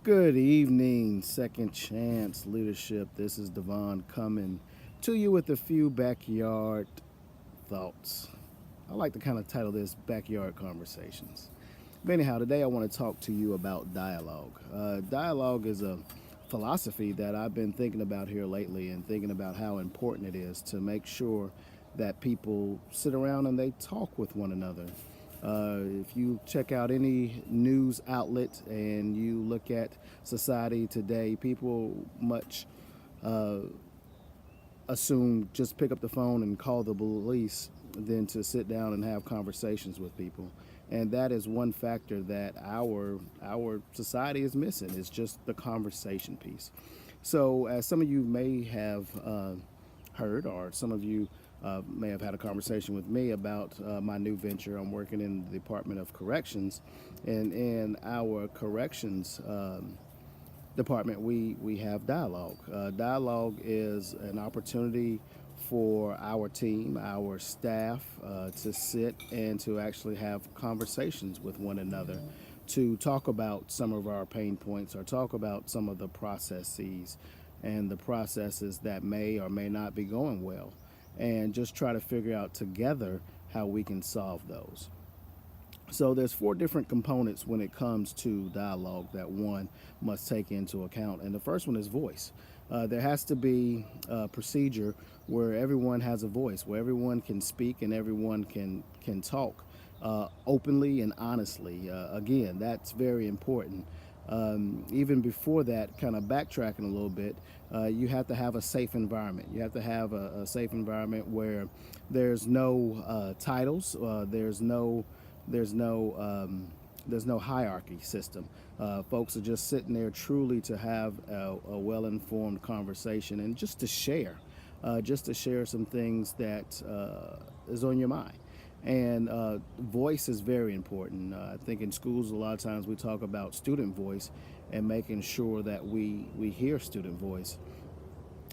Good evening, Second Chance Leadership. This is Devon coming to you with a few backyard thoughts. I like to kind of title this Backyard Conversations. But anyhow, today I want to talk to you about dialogue. Dialogue is a philosophy that I've been thinking about here lately and thinking about how important it is to make sure that people sit around and they talk with one another. If you check out any news outlet and you look at society today, people much uh, assume just pick up the phone and call the police than to sit down and have conversations with people. And that is one factor that our society is missing. It's just the conversation piece. So, as some of you may have heard, or some of you may have had a conversation with me about my new venture. I'm working in the Department of Corrections, and in our corrections department, we have dialogue. Dialogue is an opportunity for our team, our staff, to sit and to actually have conversations with one another, to talk about some of our pain points or talk about some of the processes and the processes that may or may not be going well, and just try to figure out together how we can solve those. So there's four different components when it comes to dialogue that one must take into account, and the first one is voice. There has to be a procedure where everyone has a voice, where everyone can speak and everyone can talk openly and honestly. Again, that's very important. Even before that, kind of backtracking a little bit, you have to have a safe environment. You have to have a safe environment where there's no titles, there's no there's no hierarchy system. Folks are just sitting there truly to have a well-informed conversation and just to share some things that is on your mind. And voice is very important. I think in schools a lot of times we talk about student voice and making sure that we hear student voice.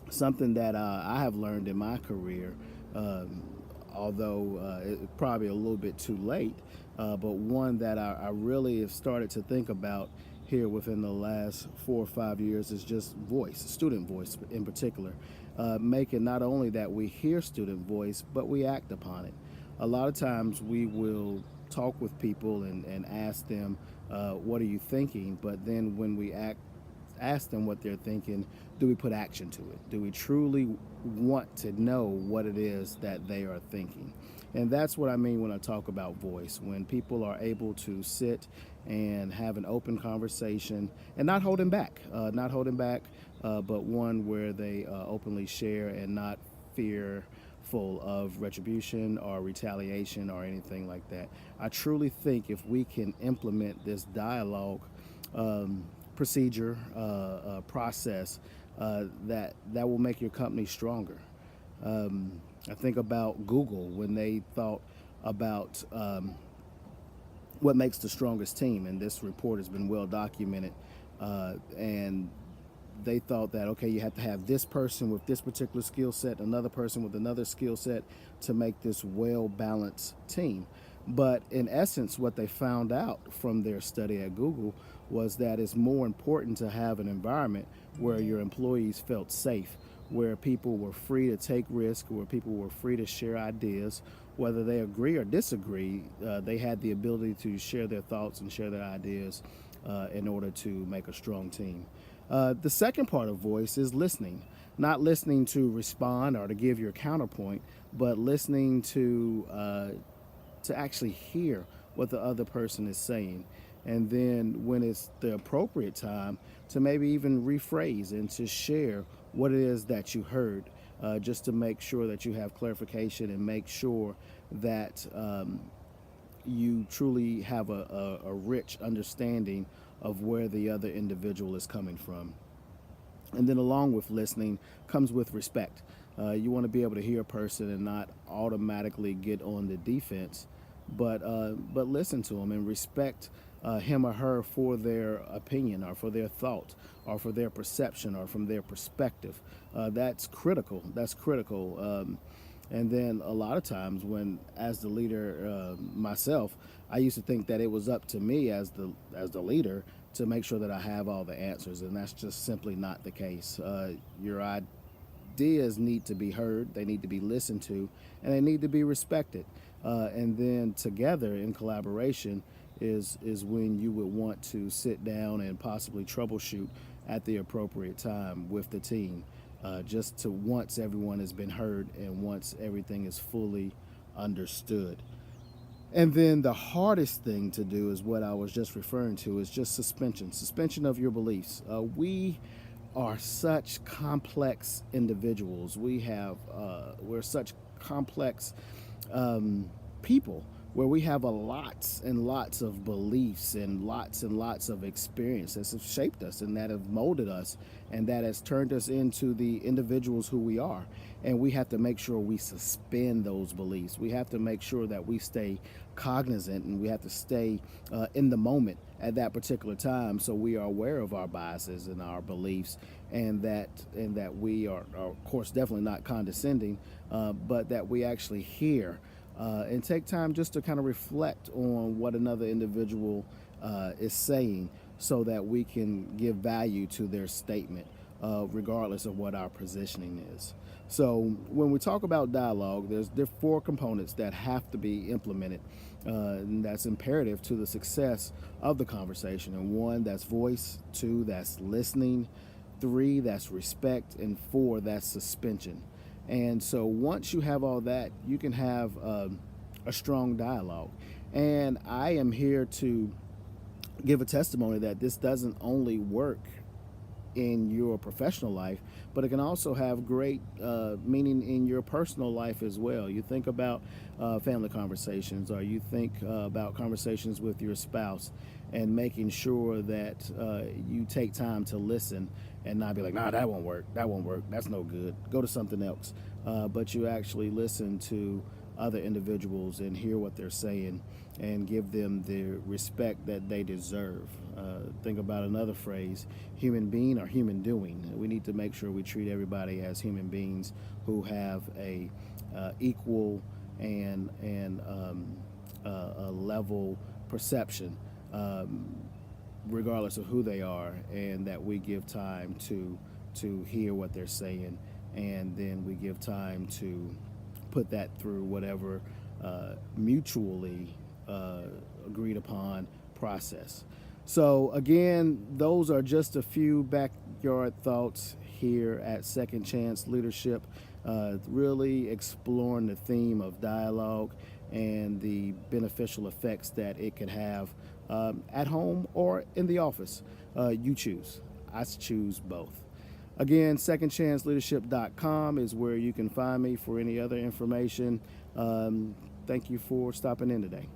Something that I have learned in my career, although it's probably a little bit too late, but one that I really have started to think about here within the last 4 or 5 years is just voice, student voice in particular. Making not only that we hear student voice, but we act upon it. A lot of times we will talk with people and ask them, what are you thinking? But then when we ask them what they're thinking, do we put action to it? Do we truly want to know what it is that they are thinking? And that's what I mean when I talk about voice. When people are able to sit and have an open conversation and not holding back, but one where they openly share and not fearful of retribution or retaliation or anything like that. I truly think if we can implement this dialogue procedure, process, that will make your company stronger. I think about Google when they thought about what makes the strongest team, and this report has been well documented. And they thought that okay, you have to have this person with this particular skill set, another person with another skill set to make this well balanced team. But in essence, what they found out from their study at Google was that it's more important to have an environment where your employees felt safe, where people were free to take risks, where people were free to share ideas, whether they agree or disagree. They had the ability to share their thoughts and share their ideas in order to make a strong team. The second part of voice is listening. Not listening to respond or to give your counterpoint, but listening to actually hear what the other person is saying. And then when it's the appropriate time to maybe even rephrase and to share what it is that you heard, just to make sure that you have clarification and make sure that you truly have a rich understanding of where the other individual is coming from. And then along with listening comes with respect. You want to be able to hear a person and not automatically get on the defense, but listen to them and respect him or her for their opinion or for their thought or for their perception or from their perspective. That's critical. That's critical. And then a lot of times when, as the leader myself, I used to think that it was up to me as the leader to make sure that I have all the answers, and that's just simply not the case. Your ideas need to be heard, they need to be listened to, and they need to be respected. And then together in collaboration is when you would want to sit down and possibly troubleshoot at the appropriate time with the team, just to once everyone has been heard and once everything is fully understood. And then the hardest thing to do is what I was just referring to, is just suspension of your beliefs. We are such complex individuals. We're such complex people, where we have a lots and lots of beliefs and lots of experiences that have shaped us and that have molded us and that has turned us into the individuals who we are. And we have to make sure we suspend those beliefs. We have to make sure that we stay cognizant, and we have to stay in the moment at that particular time, so we are aware of our biases and our beliefs, and that we are of course definitely not condescending, but that we actually hear and take time just to kind of reflect on what another individual is saying, so that we can give value to their statement, regardless of what our positioning is. So when we talk about dialogue, there are 4 components that have to be implemented, and that's imperative to the success of the conversation. And 1, that's voice; 2, that's listening; 3, that's respect; and 4, that's suspension. And so once you have all that, you can have a strong dialogue. And I am here to give a testimony that this doesn't only work in your professional life, but it can also have great meaning in your personal life as well. You think about family conversations, or you think about conversations with your spouse, and making sure that you take time to listen and not be like, nah, that won't work, that's no good, go to something else. But you actually listen to other individuals and hear what they're saying and give them the respect that they deserve. Think about another phrase: human being or human doing. We need to make sure we treat everybody as human beings who have a equal and a level perception, regardless of who they are, and that we give time to hear what they're saying, and then we give time to put that through whatever mutually agreed upon process. So again, those are just a few backyard thoughts here at Second Chance Leadership, really exploring the theme of dialogue and the beneficial effects that it could have at home or in the office. You choose. I choose both. Again, secondchanceleadership.com is where you can find me for any other information. Thank you for stopping in today.